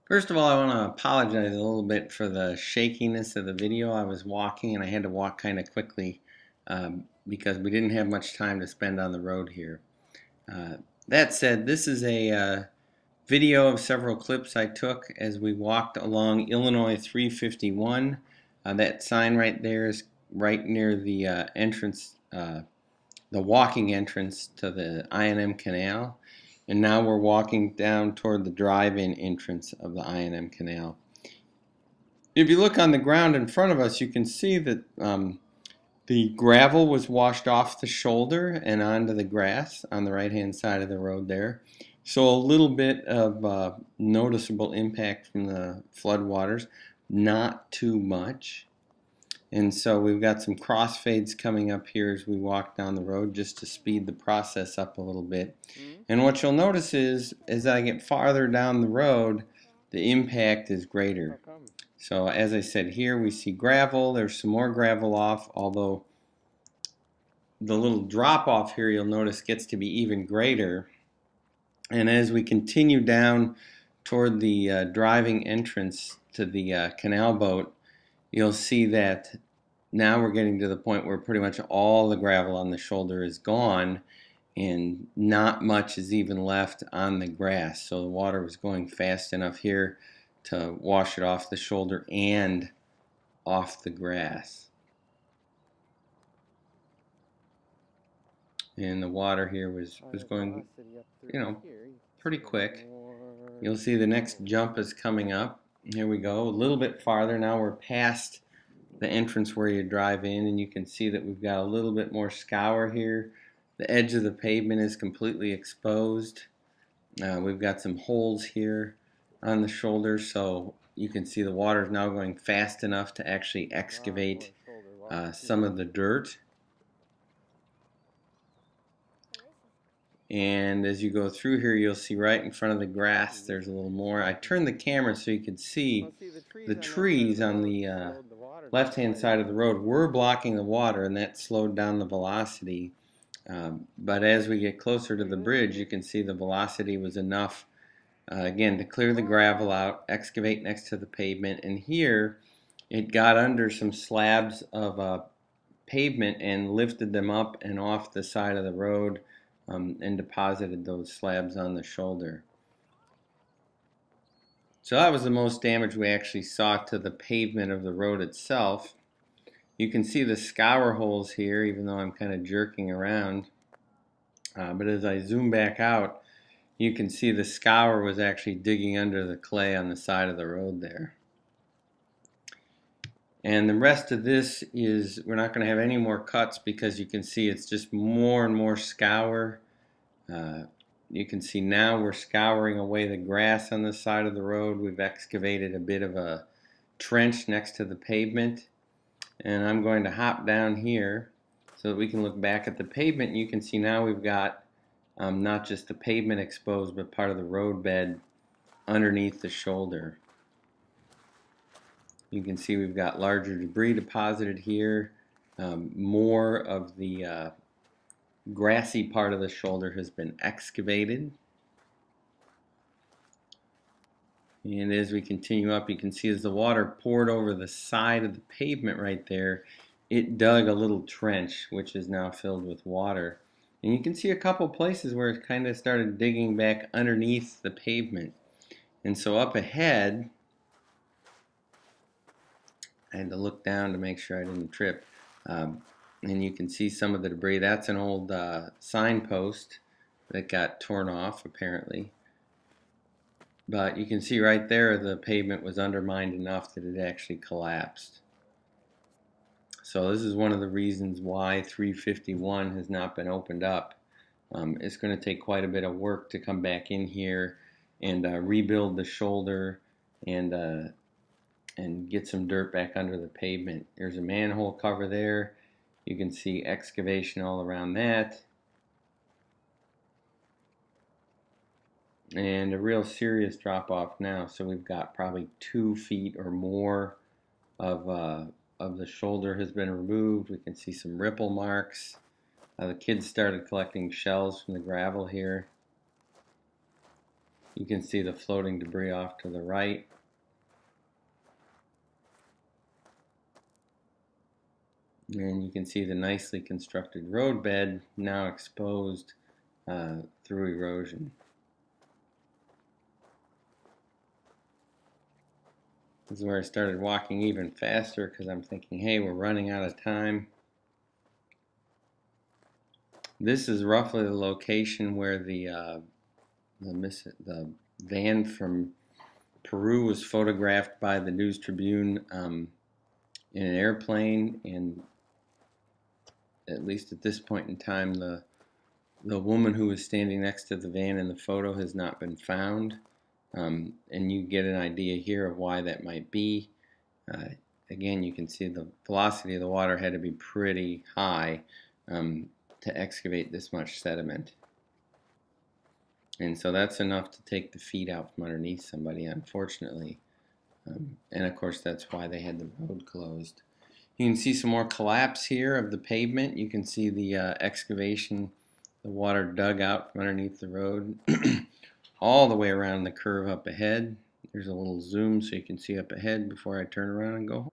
First of all, I want to apologize a little bit for the shakiness of the video. I was walking and I had to walk kind of quickly because we didn't have much time to spend on the road here. Uh, that said, this is a video of several clips I took as we walked along Illinois 351. That sign right there is right near the entrance, the walking entrance to the I M Canal. And now we're walking down toward the drive-in entrance of the I M Canal. If you look on the ground in front of us, you can see that the gravel was washed off the shoulder and onto the grass on the right-hand side of the road there. So a little bit of noticeable impact from the floodwaters, not too much. And so we've got some crossfades coming up here as we walk down the road just to speed the process up a little bit. And what you'll notice is, as I get farther down the road, the impact is greater. So as I said, here we see gravel. There's some more gravel off, although the little drop off here you'll notice gets to be even greater. And as we continue down toward the driving entrance to the canal boat, you'll see that now we're getting to the point where pretty much all the gravel on the shoulder is gone and not much is even left on the grass. So the water was going fast enough here to wash it off the shoulder and off the grass. And the water here was going, pretty quick. You'll see the next jump is coming up. Here we go, a little bit farther. Now we're past the entrance where you drive in, and you can see that we've got a little bit more scour here. The edge of the pavement is completely exposed. We've got some holes here on the shoulder, so you can see the water is now going fast enough to actually excavate some of the dirt. And as you go through here, you'll see right in front of the grass there's a little more. I turned the camera so you could see the trees on the left-hand side of the road were blocking the water, and that slowed down the velocity. But as we get closer to the bridge, you can see the velocity was enough, again, to clear the gravel out, excavate next to the pavement. And here, it got under some slabs of pavement and lifted them up and off the side of the road. And deposited those slabs on the shoulder. So that was the most damage we actually saw to the pavement of the road itself. You can see the scour holes here, even though I'm kind of jerking around. But as I zoom back out, you can see the scour was actually digging under the clay on the side of the road there. And the rest of this is, we're not going to have any more cuts because you can see it's just more and more scour. You can see now we're scouring away the grass on the side of the road. We've excavated a bit of a trench next to the pavement. And I'm going to hop down here so that we can look back at the pavement. And you can see now we've got not just the pavement exposed, but part of the roadbed underneath the shoulder. You can see we've got larger debris deposited here. More of the grassy part of the shoulder has been excavated. And as we continue up, you can see as the water poured over the side of the pavement right there, it dug a little trench, which is now filled with water. And you can see a couple places where it kind of started digging back underneath the pavement. And so up ahead, I had to look down to make sure I didn't trip. And you can see some of the debris. That's an old signpost that got torn off, apparently. But you can see right there the pavement was undermined enough that it actually collapsed. So this is one of the reasons why 351 has not been opened up. It's going to take quite a bit of work to come back in here and rebuild the shoulder and get some dirt back under the pavement. There's a manhole cover there. You can see excavation all around that. And a real serious drop off now. So we've got probably 2 feet or more of the shoulder has been removed. We can see some ripple marks. The kids started collecting shells from the gravel here. You can see the floating debris off to the right. And you can see the nicely constructed roadbed now exposed through erosion. This is where I started walking even faster because I'm thinking, hey, we're running out of time. This is roughly the location where the van from Peru was photographed by the News Tribune in an airplane, and at least at this point in time, the woman who was standing next to the van in the photo has not been found. And you get an idea here of why that might be. Again, you can see the velocity of the water had to be pretty high to excavate this much sediment. And so that's enough to take the feet out from underneath somebody, unfortunately. And of course, that's why they had the road closed. You can see some more collapse here of the pavement. You can see the excavation, the water dug out from underneath the road all the way around the curve up ahead. There's a little zoom so you can see up ahead before I turn around and go home.